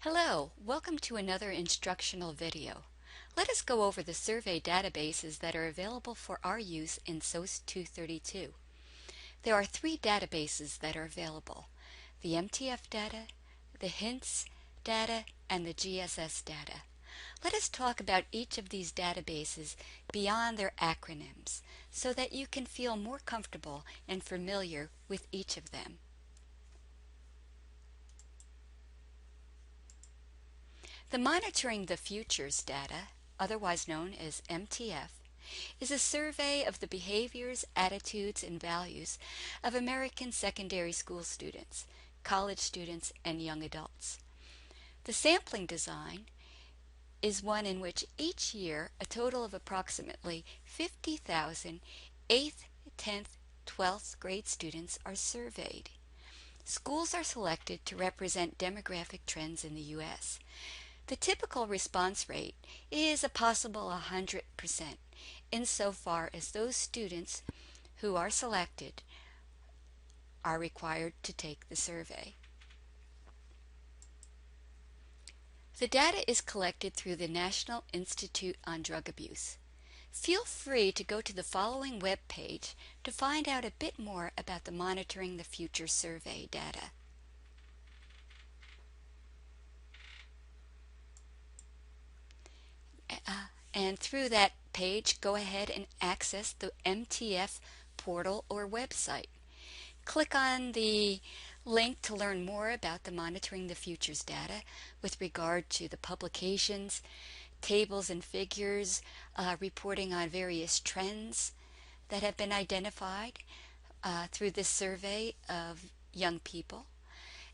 Hello, welcome to another instructional video. Let us go over the survey databases that are available for our use in SOC 232. There are three databases that are available: the MTF data, the HINTS data, and the GSS data. Let us talk about each of these databases beyond their acronyms so that you can feel more comfortable and familiar with each of them. The Monitoring the Futures data, otherwise known as MTF, is a survey of the behaviors, attitudes, and values of American secondary school students, college students, and young adults. The sampling design is one in which each year a total of approximately 50,000 8th, 10th, 12th grade students are surveyed. Schools are selected to represent demographic trends in the U.S. The typical response rate is a possible 100% insofar as those students who are selected are required to take the survey. The data is collected through the National Institute on Drug Abuse. Feel free to go to the following web page to find out a bit more about the Monitoring the Future survey data. And through that page, go ahead and access the MTF portal or website. Click on the link to learn more about the Monitoring the Futures data with regard to the publications, tables and figures, reporting on various trends that have been identified through this survey of young people,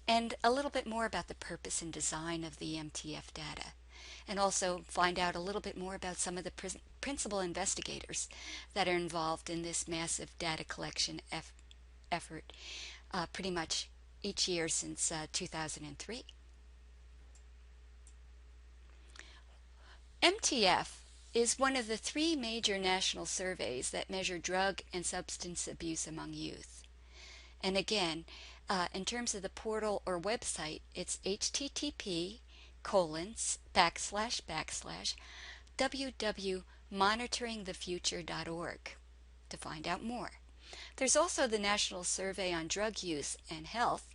and a little bit more about the purpose and design of the MTF data. And also find out a little bit more about some of the principal investigators that are involved in this massive data collection effort pretty much each year since 2003. MTF is one of the three major national surveys that measure drug and substance abuse among youth. And again, in terms of the portal or website, it's http://www.monitoringthefuture.org to find out more. There's also the National Survey on Drug Use and Health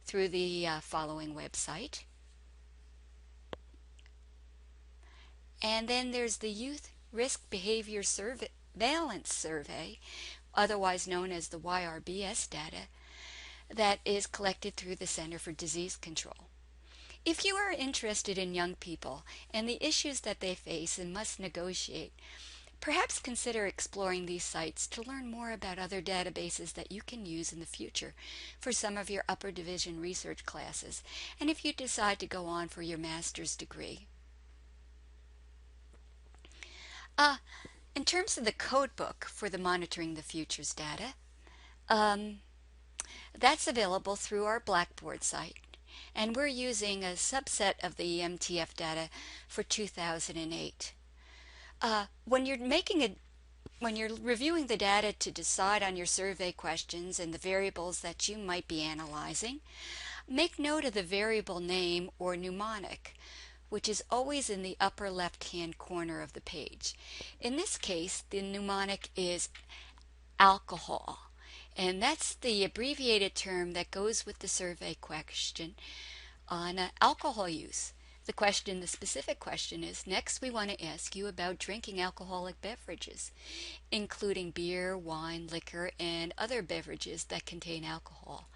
through the following website. And then there's the Youth Risk Behavior Surveillance Survey, otherwise known as the YRBS data, that is collected through the Center for Disease Control. If you are interested in young people and the issues that they face and must negotiate, perhaps consider exploring these sites to learn more about other databases that you can use in the future for some of your upper division research classes, and if you decide to go on for your master's degree. In terms of the code book for the Monitoring the Futures data, that's available through our Blackboard site. And we're using a subset of the MTF data for 2008. When you're reviewing the data to decide on your survey questions and the variables that you might be analyzing, make note of the variable name or mnemonic, which is always in the upper left-hand corner of the page. In this case, the mnemonic is alcohol. And that's the abbreviated term that goes with the survey question on alcohol use. The specific question is, next we want to ask you about drinking alcoholic beverages, including beer, wine, liquor, and other beverages that contain alcohol.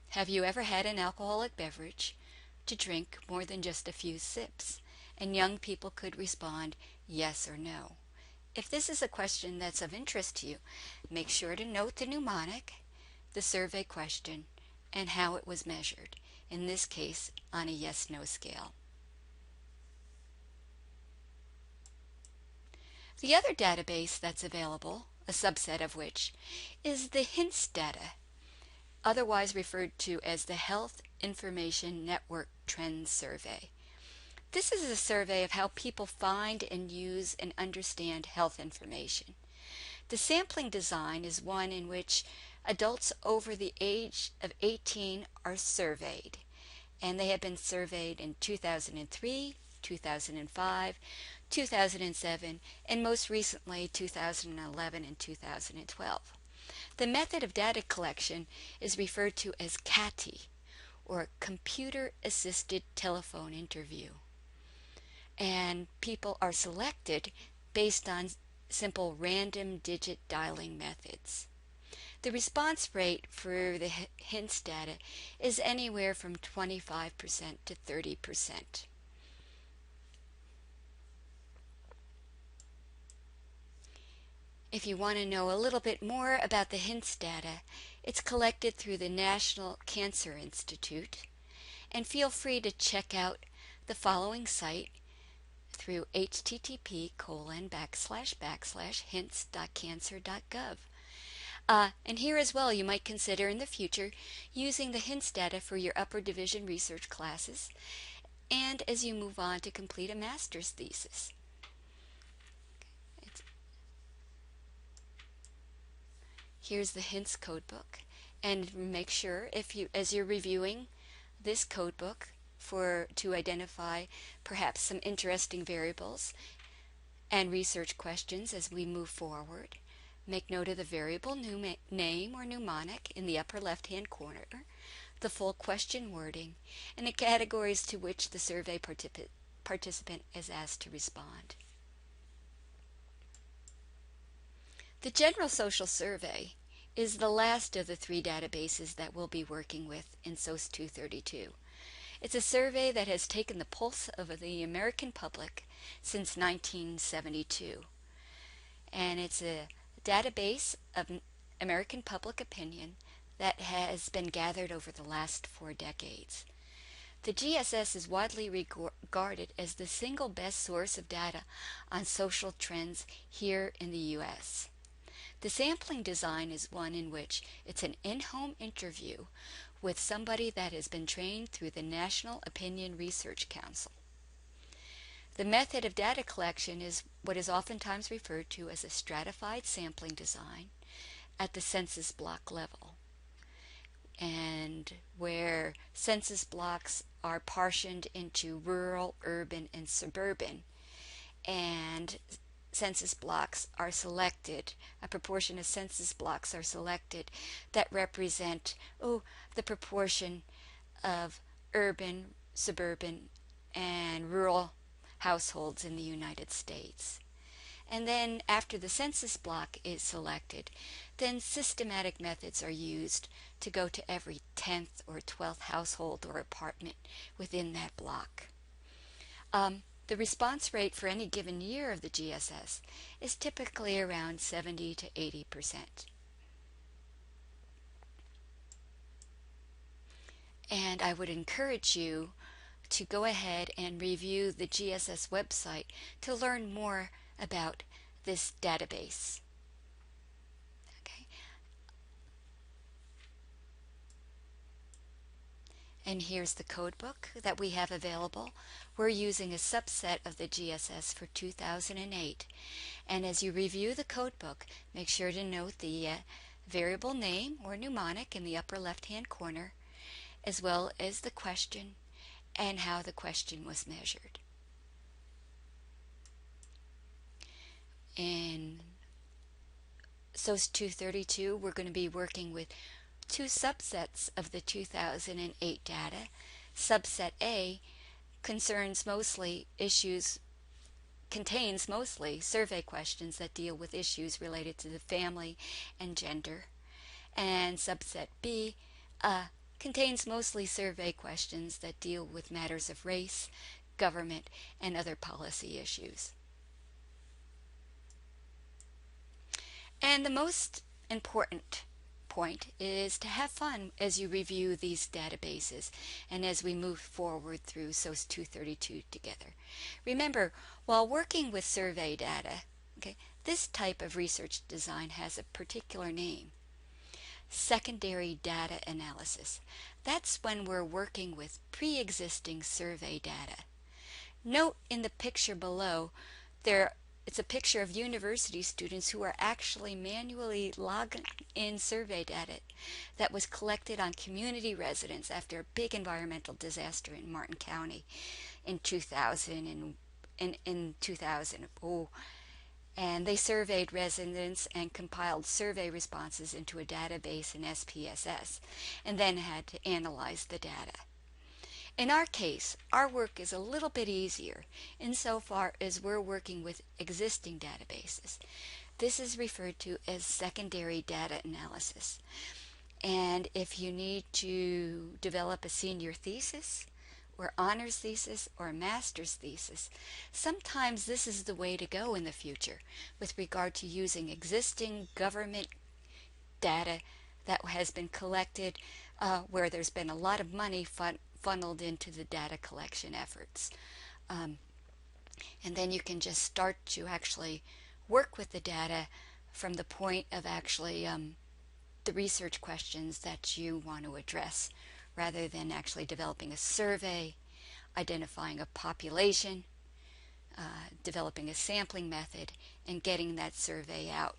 Have you ever had an alcoholic beverage to drink more than just a few sips? And young people could respond yes or no. If this is a question that's of interest to you, make sure to note the mnemonic, the survey question, and how it was measured, in this case on a yes-no scale. The other database that's available, a subset of which, is the HINTS data, otherwise referred to as the Health Information Network Trends Survey. This is a survey of how people find and use and understand health information. The sampling design is one in which adults over the age of 18 are surveyed, and they have been surveyed in 2003, 2005, 2007, and most recently 2011 and 2012. The method of data collection is referred to as CATI, or Computer Assisted Telephone Interview. And people are selected based on simple random digit dialing methods. The response rate for the HINTS data is anywhere from 25% to 30%. If you want to know a little bit more about the HINTS data, it's collected through the National Cancer Institute, and feel free to check out the following site through http://hints.cancer.gov. And here as well, you might consider in the future using the HINTS data for your upper division research classes and as you move on to complete a master's thesis. Here's the HINTS codebook, and make sure as you're reviewing this codebook to identify perhaps some interesting variables and research questions as we move forward. Make note of the variable name or mnemonic in the upper left-hand corner, the full question wording, and the categories to which the survey participant is asked to respond. The General Social Survey is the last of the 3 databases that we'll be working with in SOC 232. It's a survey that has taken the pulse of the American public since 1972. And it's a database of American public opinion that has been gathered over the last 4 decades. The GSS is widely regarded as the single best source of data on social trends here in the U.S. The sampling design is one in which it's an in-home interview with somebody that has been trained through the National Opinion Research Council. The method of data collection is what is oftentimes referred to as a stratified sampling design at the census block level, and where census blocks are partitioned into rural, urban, and suburban, and census blocks are selected, a proportion of census blocks are selected that represent the proportion of urban, suburban, and rural households in the United States. And then after the census block is selected, then systematic methods are used to go to every 10th or 12th household or apartment within that block. The response rate for any given year of the GSS is typically around 70 to 80%. And I would encourage you to go ahead and review the GSS website to learn more about this database. Okay. And here's the codebook that we have available. We're using a subset of the GSS for 2008. And as you review the codebook, make sure to note the variable name or mnemonic in the upper left-hand corner, as well as the question and how the question was measured. In SOC 232, we're going to be working with 2 subsets of the 2008 data. Subset A contains mostly survey questions that deal with issues related to the family and gender. And subset B contains mostly survey questions that deal with matters of race, government, and other policy issues. And the most important point is to have fun as you review these databases and as we move forward through SOC 232 together. Remember, while working with survey data, this type of research design has a particular name: secondary data analysis. That's when we're working with pre-existing survey data. Note in the picture below, there it's a picture of university students who are actually manually logging in survey data that was collected on community residents after a big environmental disaster in Martin County in 2000 in 2000. Oh, and they surveyed residents and compiled survey responses into a database in SPSS and then had to analyze the data. In our case, our work is a little bit easier insofar as we're working with existing databases. This is referred to as secondary data analysis. And if you need to develop a senior thesis, or honors thesis, or a master's thesis, sometimes this is the way to go in the future with regard to using existing government data that has been collected where there's been a lot of money funneled into the data collection efforts. And then you can just start to actually work with the data from the point of actually the research questions that you want to address, rather than actually developing a survey, identifying a population, developing a sampling method, and getting that survey out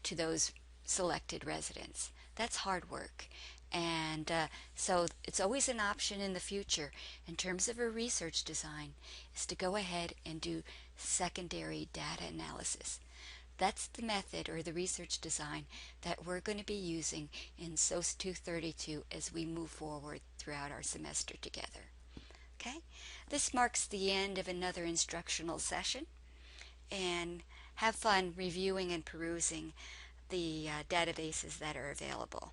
to those selected residents. That's hard work. And so it's always an option in the future in terms of a research design is to go ahead and do secondary data analysis. That's the method or the research design that we're going to be using in SOC 232 as we move forward throughout our semester together. Okay? This marks the end of another instructional session, and have fun reviewing and perusing the databases that are available.